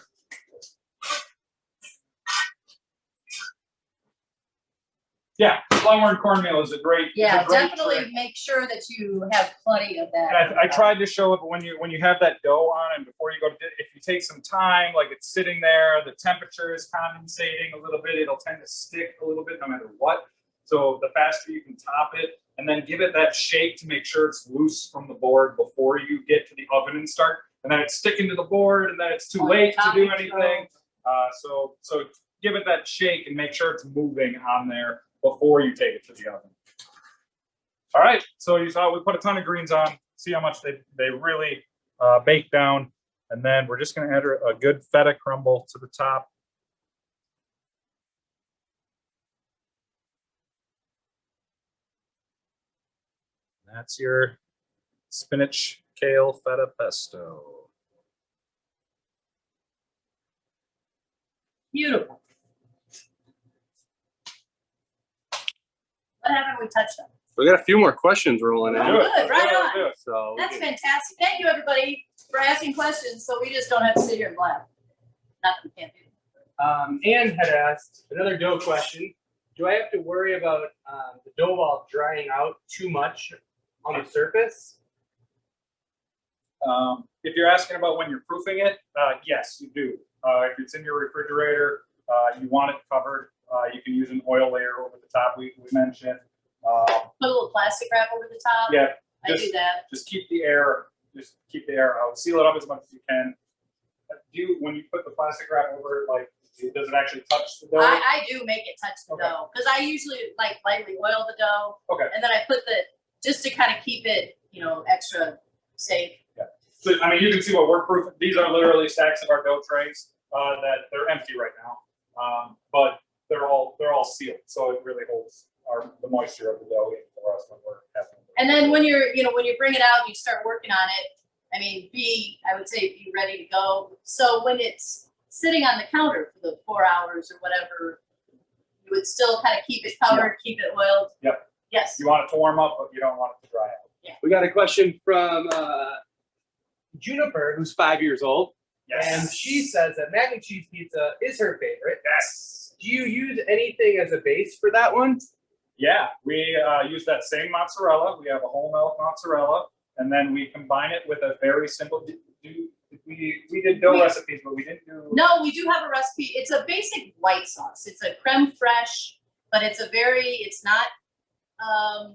Yeah, flour and cornmeal is a great. Yeah, it's a great definitely trick. make sure that you have plenty of that. And I tried to show it, but when you have that dough on and before you go to, if you take some time, like it's sitting there, the temperature is condensating a little bit, it'll tend to stick a little bit no matter what. So the faster you can top it, and then give it that shake to make sure it's loose from the board before you get to the oven and start. And then it's sticking to the board, and then it's too late to do anything. So give it that shake and make sure it's moving on there before you take it to the oven. All right, so you saw we put a ton of greens on. See how much they really bake down. And then we're just gonna add a good feta crumble to the top. That's your spinach, kale, feta pesto. Beautiful. What haven't we touched on? We got a few more questions rolling in. Oh, good, right on. Do it. So we That's can- fantastic. Thank you, everybody, for asking questions, so we just don't have to sit here and blab. Not that we can't do it. Ann had asked another dough question. Do I have to worry about the dough ball drying out too much on the surface? If you're asking about when you're proofing it, yes, you do. If it's in your refrigerator, you want it covered. You can use an oil layer over the top. We mentioned. Put a little plastic wrap over the top. Yeah, I do that. just keep the air out. Seal it up as much as you can. When you put the plastic wrap over it, like, does it actually touch the dough? I do make it touch the Okay. dough, because I usually like lightly oil the dough. Okay. And then I put just to kind of keep it, extra safe. So, I mean, you can see what we're proofing. These are literally stacks of our dough trays that they're empty right now, but they're all sealed, so it really holds the moisture of the dough in for us when we're having. And then when you're bring it out and you start working on it, I mean, I would say be ready to go. So when it's sitting on the counter for the 4 hours or whatever, you would still kind of keep it covered, keep it oiled. Yep. Yes. You want it to warm up, but you don't want it to dry out. We got a question from Juniper, who's 5 years old. and she says that mac and cheese pizza is her favorite. Yes. Do you use anything as a base for that one? Yeah, we use that same mozzarella. We have a whole milk mozzarella, and then we combine it with a very simple. We did dough recipes, but we didn't do. No, we do have a recipe. It's a basic white sauce. It's a creme fraiche, but it's not.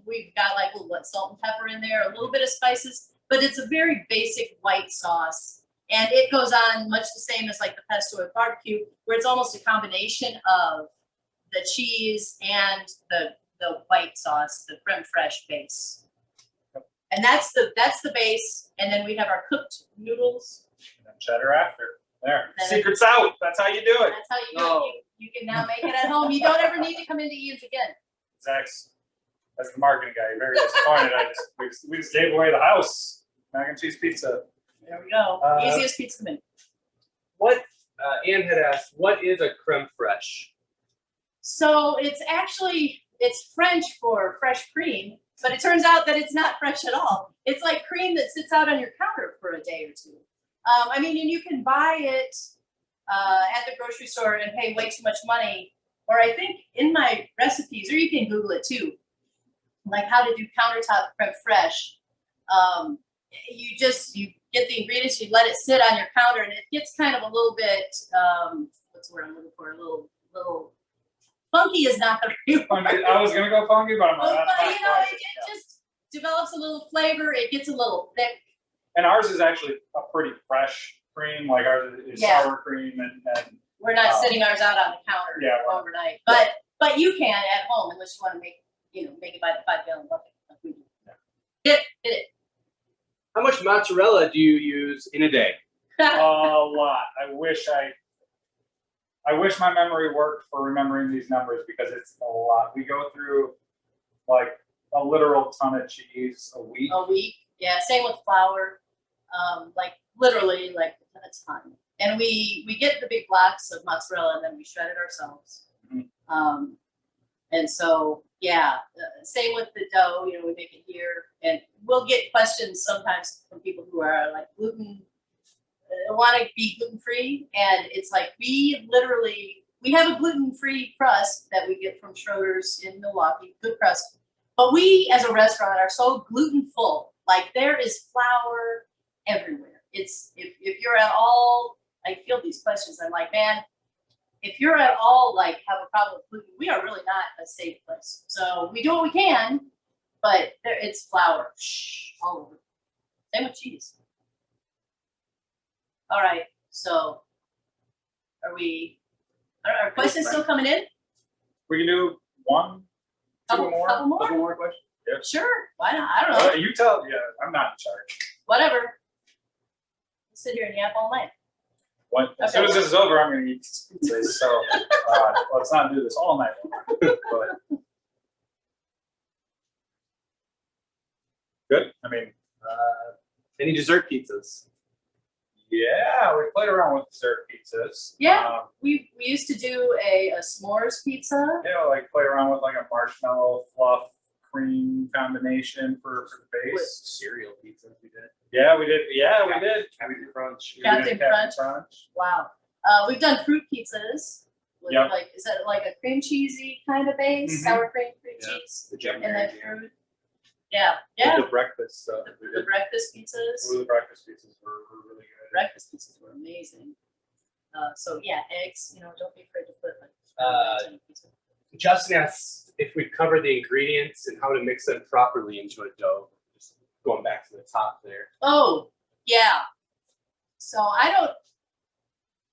We've got like a little salt and pepper in there, a little bit of spices, but it's a very basic white sauce, and it goes on much the same as like the pesto and barbecue, where it's almost a combination of the cheese and the white sauce, the creme fraiche base. And that's the base, and then we have our cooked noodles. And then cheddar after. There, Then secret's out. That's how you do it. That's how you do it. You can now make it at home. You don't ever need to come into Ian's again. Zach's, that's the marketing guy. Very disappointed. We just gave away the house. Mac and cheese pizza. There we go. Easiest pizza to make. What Ann had asked, what is a creme fraiche? So it's French for fresh cream, but it turns out that it's not fresh at all. It's like cream that sits out on your counter for a day or two. I mean, and you can buy it at the grocery store and pay way too much money. Or I think in my recipes, or you can Google it too, like how to do countertop creme fraiche. You get the ingredients, you let it sit on your counter, and it gets kind of a little bit, what's the word I'm looking for? A little funky is not the right word. I was gonna go funky, but I'm Well, not. but it just develops a little flavor. It gets a little thick. And ours is actually a pretty fresh cream. Like ours is Yeah. sour cream and We're not sitting ours out on the counter Yeah, well, overnight, but you can at home unless you want to make it by the 5-gallon bucket like we do. Get it. How much mozzarella do you use in a day? a lot. I wish my memory worked for remembering these numbers because it's a lot. We go through like a literal ton of cheese a week. A week, yeah. Same with flour, like literally like a ton. And we get the big blocks of mozzarella and then we shred it ourselves. And so, yeah, same with the dough, you know, we make it here. And we'll get questions sometimes from people who are like gluten, want to be gluten-free. And it's like, we have a gluten-free crust that we get from Schroeder's in Milwaukee, good crust. But we, as a restaurant, are so gluten-full. Like, there is flour everywhere. It's, if you're at all, I field these questions, I'm like, man, if you're at all like have a problem with gluten, we are really not a safe place. So we do what we can, but it's flour all over. Same with cheese. All right, so are questions still coming in? We can do one, Couple more? Couple more questions. Sure, why not? I don't know. You tell. Yeah, I'm not in charge. Whatever. We'll sit here and yap all night. As soon as this is over, I'm going to eat pizza. So let's not do this all night long. But good. I mean, Any dessert pizzas? yeah, we played around with dessert pizzas. Yeah, we used to do a s'mores pizza. You know, like play around with like a marshmallow fluff cream combination for the base. Cereal pizzas we did. Yeah, we did. Yeah, we did. Captain Crunch. We Captain did Captain Crunch. Wow. We've done fruit pizzas. With Yep. like, is that like a cream cheesy kind of base? Mhm. Sour cream Yeah. cheese, The gem and then jam. fruit. Yeah, yeah. The breakfast stuff. we The did. breakfast pizzas. The breakfast pizzas were really good. Breakfast pizzas were amazing. So yeah, eggs. You know, don't be afraid to put like. eggs in a pizza. Justin asked if we'd cover the ingredients and how to mix them properly into a dough. Just going back to the top there. Oh, yeah. So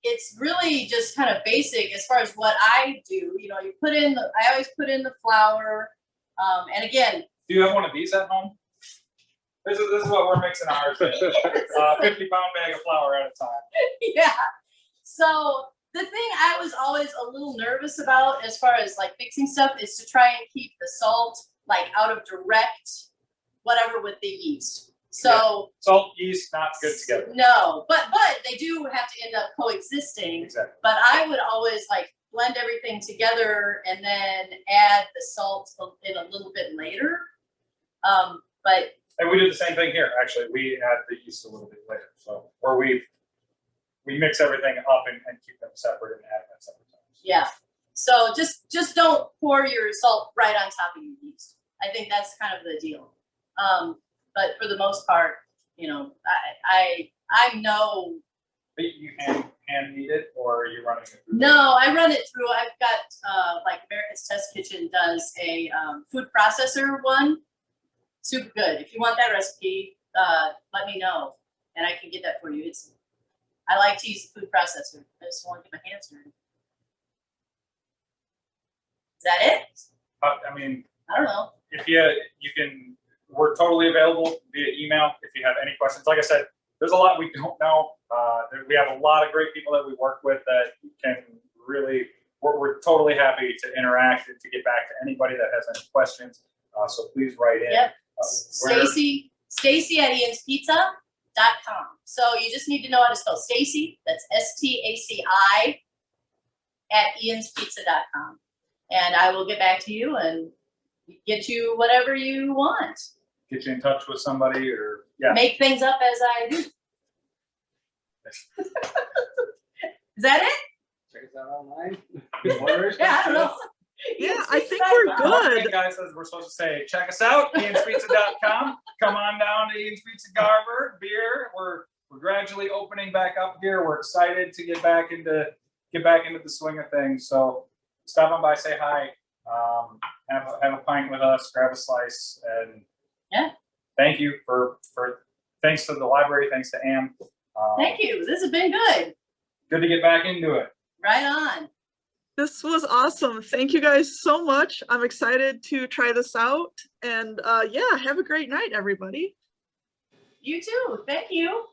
it's really just kind of basic as far as what I do. You know, I always put in the flour. And again, Do you have one of these at home? This is what we're mixing ours in. 50-pound bag of flour at a time. yeah. So the thing I was always a little nervous about as far as like mixing stuff is to try and keep the salt like out of direct whatever with the yeast. So Salt, yeast, not good together. no, but they do have to end up coexisting. Exactly. But I would always like blend everything together and then add the salt in a little bit later. But And we did the same thing here. Actually, we add the yeast a little bit later. So, or we mix everything up and keep them separate and add them at separate times. yeah, so just don't pour your salt right on top of your yeast. I think that's kind of the deal. But for the most part, you know, I know. But you hand knead it, or are you running it through? No, I run it through. I've got like America's Test Kitchen does a food processor one. Super good. If you want that recipe, let me know, and I can get that for you. I like to use the food processor. I just don't want to get my hands dirty. Is that it? I mean, I don't know. if you can, we're totally available via email if you have any questions. Like I said, there's a lot we don't know. We have a lot of great people that we work with that can really, we're totally happy to interact and to get back to anybody that has any questions. So please write in. Yep. Where- Staci at ianspizza.com. So you just need to know how to spell Staci. That's STACI at ianspizza.com. And I will get back to you and get you whatever you want. Get you in touch with somebody, or yeah. Make things up as I do. Is that it? Check us out online. Yeah, I don't know. Yeah, I think we're good. The guy says we're supposed to say, check us out, ianspizza.com. Come on down to Ian's Pizza Garver Beer. We're gradually opening back up here. We're excited to get back into the swing of things. So stop on by, say hi, have a pint with us, grab a slice, and yeah. Thank you for thanks to the library, thanks to Am. Thank you. This has been good. Good to get back into it. Right on. This was awesome. Thank you guys so much. I'm excited to try this out. And yeah, have a great night, everybody. You too. Thank you.